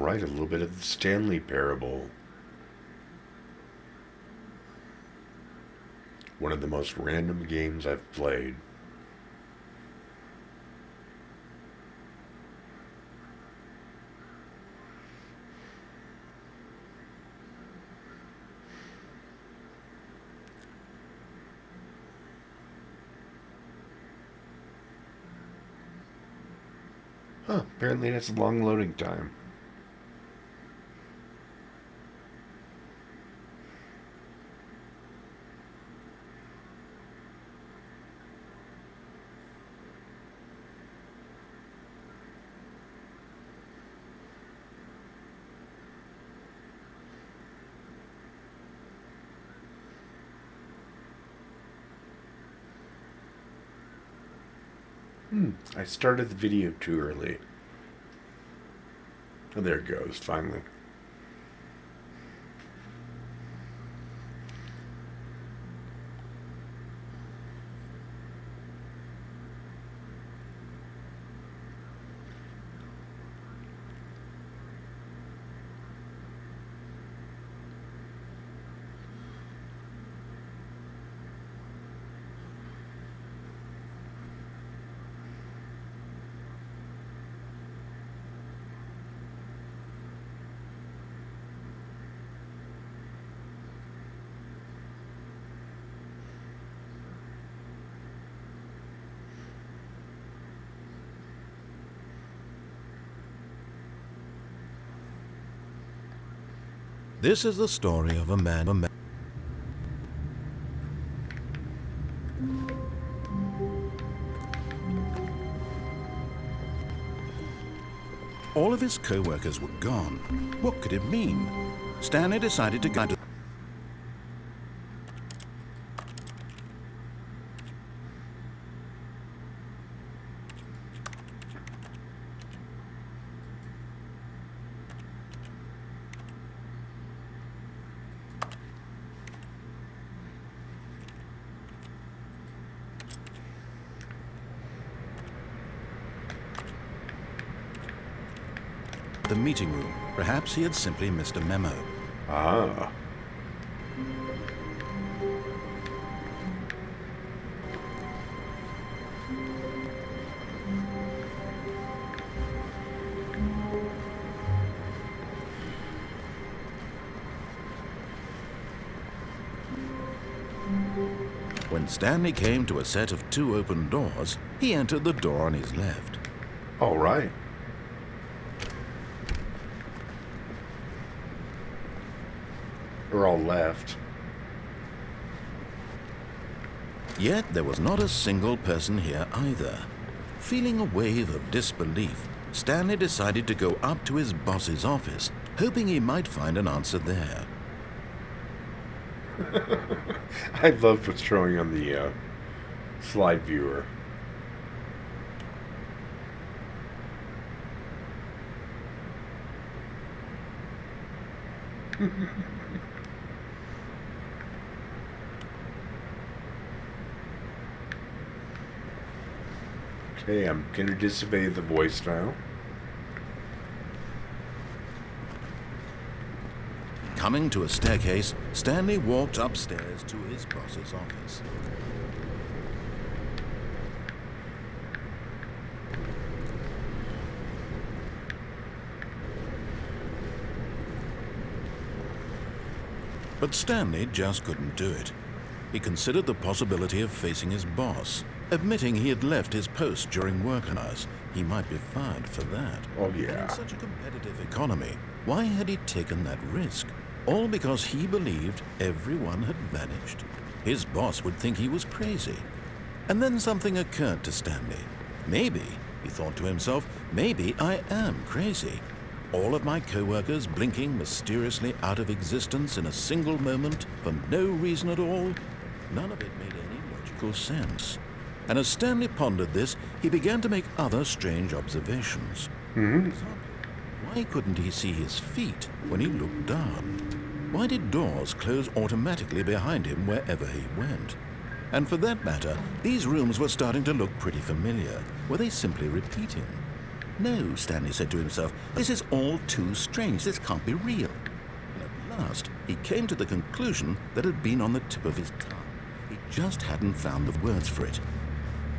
Alright, a little bit of the Stanley parable. One of the most random games I've played. Huh, apparently that's a long loading time. I started the video too early. Oh, there it goes, finally. This is the story of a man. All of his co-workers were gone. What could it mean? Stanley decided to go to the meeting room. Perhaps he had simply missed a memo. Ah. When Stanley came to a set of 2 open doors, he entered the door on his left. All right. We're all left. Yet there was not a single person here either. Feeling a wave of disbelief, Stanley decided to go up to his boss's office, hoping he might find an answer there. I love what's showing on the slide viewer. Okay, I'm gonna disobey the voice now. Coming to a staircase, Stanley walked upstairs to his boss's office. But Stanley just couldn't do it. He considered the possibility of facing his boss. Admitting he had left his post during work hours, he might be fired for that. Oh, And yeah. in such a competitive economy, why had he taken that risk? All because he believed everyone had vanished. His boss would think he was crazy. And then something occurred to Stanley. Maybe, he thought to himself, maybe I am crazy. All of my co-workers blinking mysteriously out of existence in a single moment for no reason at all. None of it made any logical sense. And as Stanley pondered this, he began to make other strange observations. For example, why couldn't he see his feet when he looked down? Why did doors close automatically behind him wherever he went? And for that matter, these rooms were starting to look pretty familiar. Were they simply repeating? No, Stanley said to himself, this is all too strange. This can't be real. And at last, he came to the conclusion that had been on the tip of his tongue. He just hadn't found the words for it.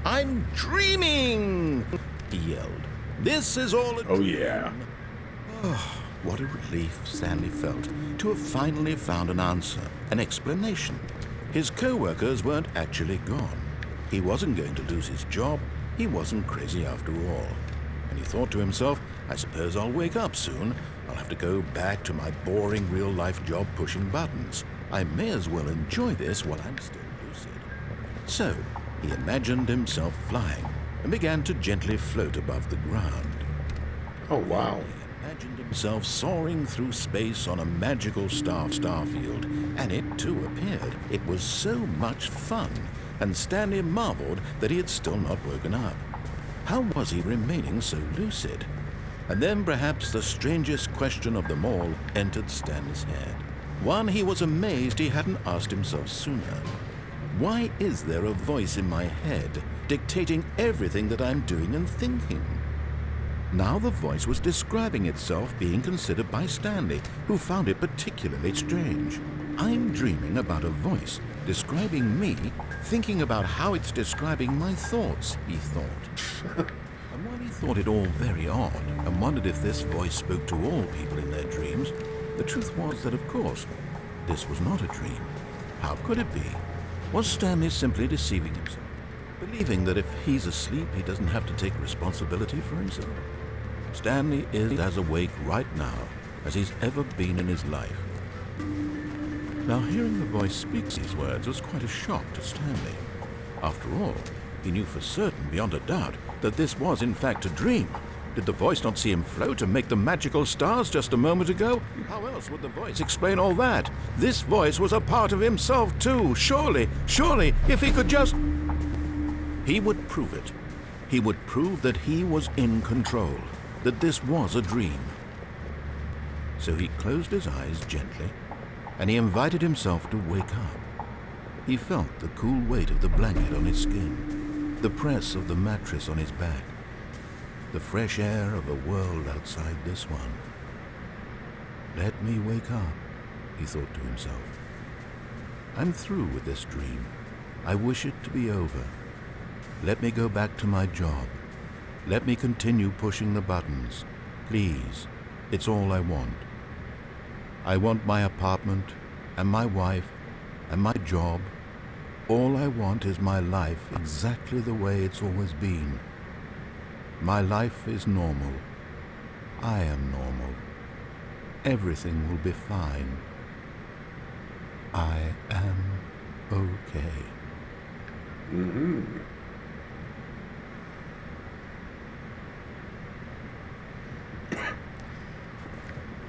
"I'm dreaming!" he yelled. "This is all a Oh, dream." yeah. Oh, what a relief Stanley felt to have finally found an answer, an explanation. His co-workers weren't actually gone. He wasn't going to lose his job. He wasn't crazy after all. And he thought to himself, I suppose I'll wake up soon. I'll have to go back to my boring real-life job pushing buttons. I may as well enjoy this while I'm still lucid. So, he imagined himself flying and began to gently float above the ground. Oh, wow. He imagined himself soaring through space on a magical starfield, and it too appeared. It was so much fun, and Stanley marveled that he had still not woken up. How was he remaining so lucid? And then perhaps the strangest question of them all entered Stanley's head. One he was amazed he hadn't asked himself sooner. Why is there a voice in my head dictating everything that I'm doing and thinking? Now the voice was describing itself being considered by Stanley, who found it particularly strange. I'm dreaming about a voice describing me, thinking about how it's describing my thoughts, he thought. And while he thought it all very odd and wondered if this voice spoke to all people in their dreams, the truth was that, of course, this was not a dream. How could it be? Was Stanley simply deceiving himself, believing that if he's asleep, he doesn't have to take responsibility for himself? Stanley is as awake right now as he's ever been in his life. Now, hearing the voice speak these words was quite a shock to Stanley. After all, he knew for certain, beyond a doubt, that this was in fact a dream. Did the voice not see him float and make the magical stars just a moment ago? How else would the voice explain all that? This voice was a part of himself too. Surely, if he could just... He would prove it. He would prove that he was in control, that this was a dream. So he closed his eyes gently, and he invited himself to wake up. He felt the cool weight of the blanket on his skin, the press of the mattress on his back, the fresh air of a world outside this one. Let me wake up, he thought to himself. I'm through with this dream. I wish it to be over. Let me go back to my job. Let me continue pushing the buttons. Please, it's all I want. I want my apartment, and my wife, and my job. All I want is my life exactly the way it's always been. My life is normal. I am normal. Everything will be fine. I am okay. Mm-hmm.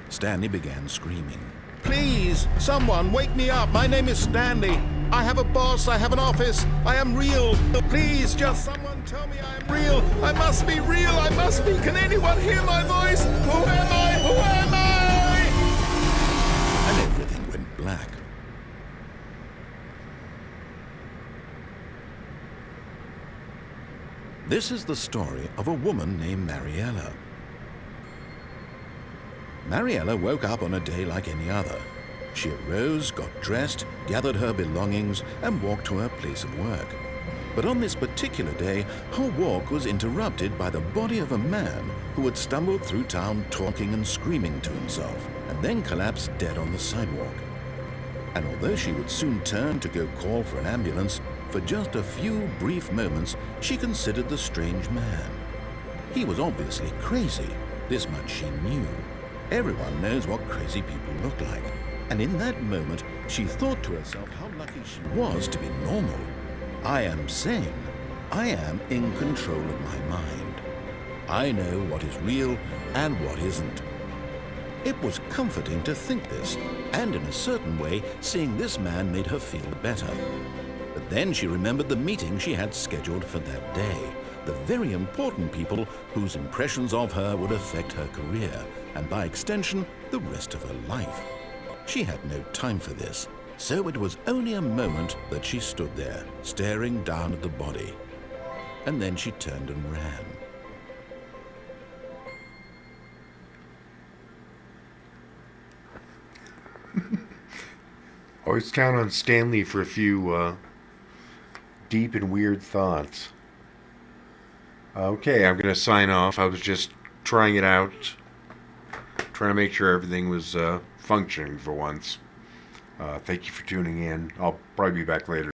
Stanley began screaming. Please, someone wake me up. My name is Stanley. I have a boss. I have an office. I am real. Please, just someone tell me I am real. I must be real. I must be. Can anyone hear my voice? Who am I? Who am I? And everything went black. This is the story of a woman named Mariella. Mariella woke up on a day like any other. She arose, got dressed, gathered her belongings, and walked to her place of work. But on this particular day, her walk was interrupted by the body of a man who had stumbled through town talking and screaming to himself, and then collapsed dead on the sidewalk. And although she would soon turn to go call for an ambulance, for just a few brief moments, she considered the strange man. He was obviously crazy. This much she knew. Everyone knows what crazy people look like. And in that moment, she thought to herself how lucky she was to be normal. I am sane. I am in control of my mind. I know what is real and what isn't. It was comforting to think this, and in a certain way, seeing this man made her feel better. But then she remembered the meeting she had scheduled for that day, the very important people whose impressions of her would affect her career, and by extension, the rest of her life. She had no time for this, so it was only a moment that she stood there, staring down at the body. And then she turned and ran. Always count on Stanley for a few deep and weird thoughts. Okay, I'm going to sign off. I was just trying it out, trying to make sure everything was functioning for once. Thank you for tuning in. I'll probably be back later.